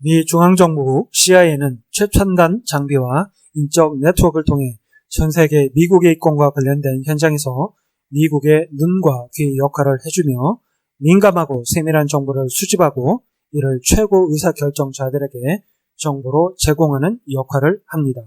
미 중앙정보국 CIA는 최첨단 장비와 인적 네트워크를 통해 전 세계 미국의 이권과 관련된 현장에서 미국의 눈과 귀 역할을 해주며 민감하고 세밀한 정보를 수집하고 이를 최고 의사결정자들에게 정보로 제공하는 역할을 합니다.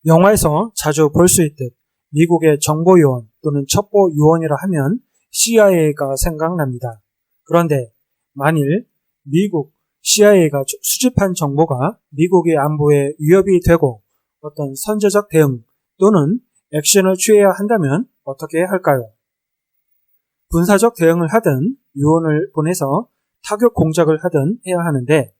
영화에서 자주 볼 수 있듯 미국의 정보요원 또는 첩보요원이라 하면 CIA가 생각납니다. 그런데 만일 미국 CIA가 수집한 정보가 미국의 안보에 위협이 되고 어떤 선제적 대응 또는 액션을 취해야 한다면 어떻게 할까요? 군사적 대응을 하든 요원을 보내서 타격 공작을 하든 해야 하는데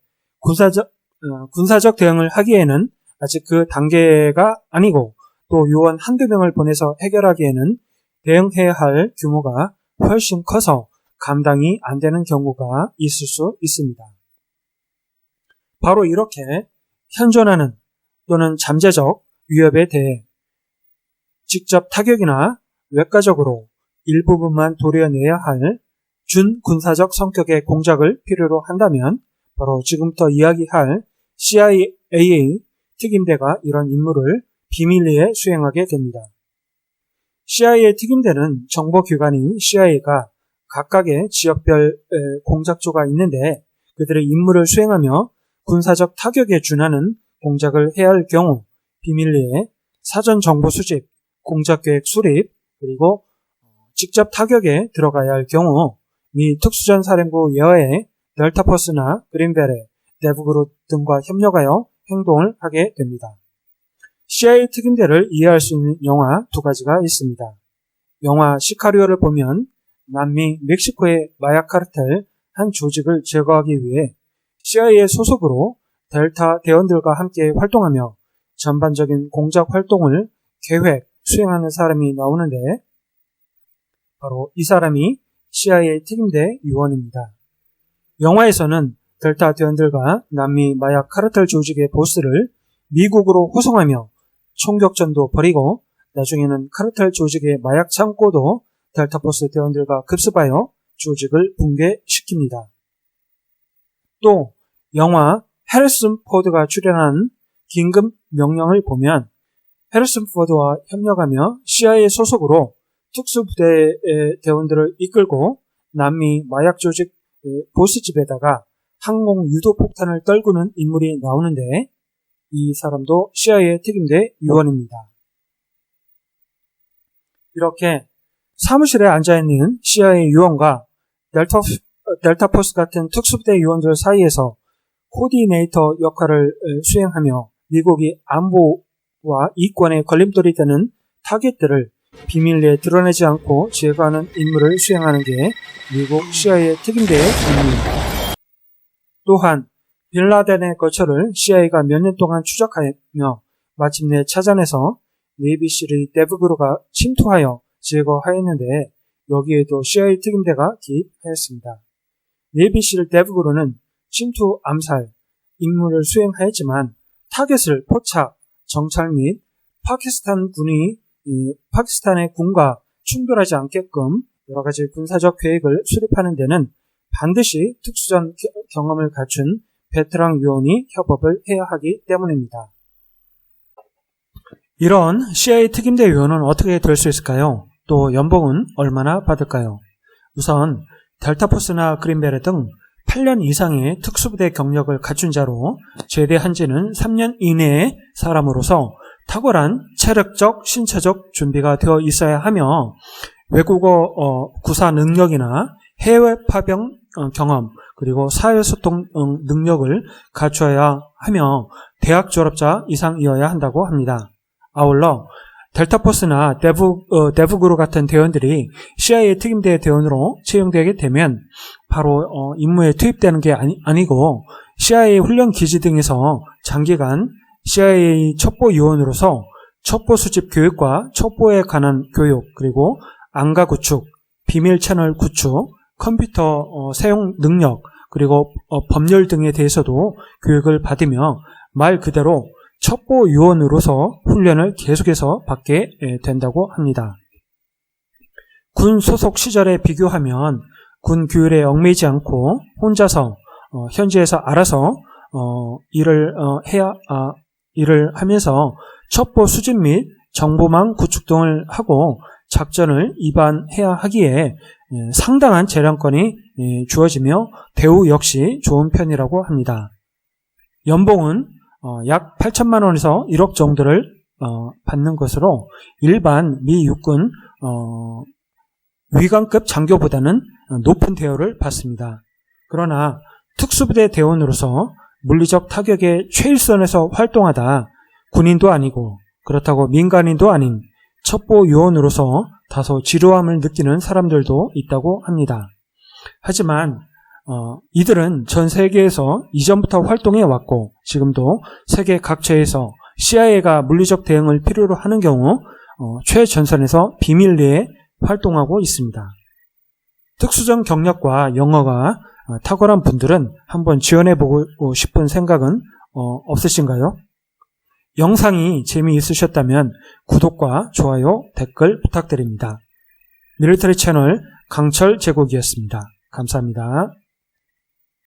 군사적 대응을 하기에는 아직 그 단계가 아니고 또 요원 한두 명을 보내서 해결하기에는 대응해야 할 규모가 훨씬 커서 감당이 안 되는 경우가 있을 수 있습니다. 바로 이렇게 현존하는 또는 잠재적 위협에 대해 직접 타격이나 외과적으로 일부분만 도려내야 할 준군사적 성격의 공작을 필요로 한다면 바로 지금부터 이야기할 CIA 특임대가 이런 임무를 비밀리에 수행하게 됩니다. CIA 특임대는 정보기관인 CIA가 각각의 지역별 공작조가 있는데 그들의 임무를 수행하며 군사적 타격에 준하는 공작을 해야 할 경우 비밀리에 사전 정보 수집, 공작계획 수립, 그리고 직접 타격에 들어가야 할 경우 미 특수전사령부 예하의 델타포스나 그린베레, 데브그룹 등과 협력하여 행동을 하게 됩니다. CIA 특임대를 이해할 수 있는 영화 두 가지가 있습니다. 영화 시카리오를 보면 남미 멕시코의 마약 카르텔 한 조직을 제거하기 위해 CIA 소속으로 델타 대원들과 함께 활동하며 전반적인 공작 활동을 계획, 수행하는 사람이 나오는데 바로 이 사람이 CIA 특임대 요원입니다. 영화에서는 델타 대원들과 남미 마약 카르텔 조직의 보스를 미국으로 호송하며 총격전도 벌이고 나중에는 카르텔 조직의 마약 창고도 델타 포스 대원들과 급습하여 조직을 붕괴시킵니다. 또 영화 해리슨 포드가 출연한 긴급 명령을 보면 해리슨 포드와 협력하며 CIA 소속으로 특수부대의 대원들을 이끌고 남미 마약 조직 보스집에다가 항공 유도폭탄을 떨구는 인물이 나오는데 이 사람도 CIA 특임대 요원입니다. 이렇게 사무실에 앉아있는 CIA 요원과 델타포스 같은 특수부대 요원들 사이에서 코디네이터 역할을 수행하며 미국이 안보와 이권에 걸림돌이 되는 타깃들을 비밀리에 드러내지 않고 제거하는 임무를 수행하는 게 미국 CIA 특임대의 임무입니다. 또한 빌라덴의 거처를 CIA가 몇 년 동안 추적하며 마침내 찾아내서 네이비실의 데브그루가 침투하여 제거하였는데 여기에도 CIA 특임대가 개입하였습니다. 네이비실 데브그루는 침투 암살 임무를 수행하였지만 타겟을 포착, 정찰 및 파키스탄의 군과 충돌하지 않게끔 여러 가지 군사적 계획을 수립하는 데는 반드시 특수전 경험을 갖춘 베테랑 요원이 협업을 해야 하기 때문입니다. 이런 CIA 특임대 요원은 어떻게 될 수 있을까요? 또 연봉은 얼마나 받을까요? 우선 델타포스나 그린베레 등 8년 이상의 특수부대 경력을 갖춘 자로 제대한 지는 3년 이내의 사람으로서 탁월한 체력적, 신체적 준비가 되어 있어야 하며 외국어 구사 능력이나 해외 파병 경험 그리고 사회소통 능력을 갖춰야 하며 대학 졸업자 이상이어야 한다고 합니다. 아울러 델타포스나 데브그루 같은 대원들이 CIA 특임대 대원으로 채용되게 되면 바로 임무에 투입되는 게 아니고 CIA 훈련 기지 등에서 장기간 CIA 첩보 요원으로서 첩보 수집 교육과 첩보에 관한 교육 그리고 안가 구축, 비밀 채널 구축, 컴퓨터 사용 능력 그리고 법률 등에 대해서도 교육을 받으며 말 그대로 첩보 요원으로서 훈련을 계속해서 받게 된다고 합니다. 군 소속 시절에 비교하면 군 규율에 얽매이지 않고 혼자서 현지에서 알아서 일을 하면서 첩보 수집 및 정보망 구축 등을 하고 작전을 입안해야 하기에 상당한 재량권이 주어지며 대우 역시 좋은 편이라고 합니다. 연봉은 약 8천만 원에서 1억 정도를 받는 것으로 일반 미 육군 위관급 장교보다는 높은 대우를 받습니다. 그러나 특수부대 대원으로서 물리적 타격의 최일선에서 활동하다 군인도 아니고 그렇다고 민간인도 아닌 첩보 요원으로서 다소 지루함을 느끼는 사람들도 있다고 합니다. 하지만 이들은 전 세계에서 이전부터 활동해 왔고 지금도 세계 각처에서 CIA가 물리적 대응을 필요로 하는 경우 최전선에서 비밀리에 활동하고 있습니다. 특수전 경력과 영어가 탁월한 분들은 한번 지원해보고 싶은 생각은 없으신가요? 영상이 재미있으셨다면 구독과 좋아요, 댓글 부탁드립니다. 밀리터리 채널 강철 제국이었습니다. 감사합니다.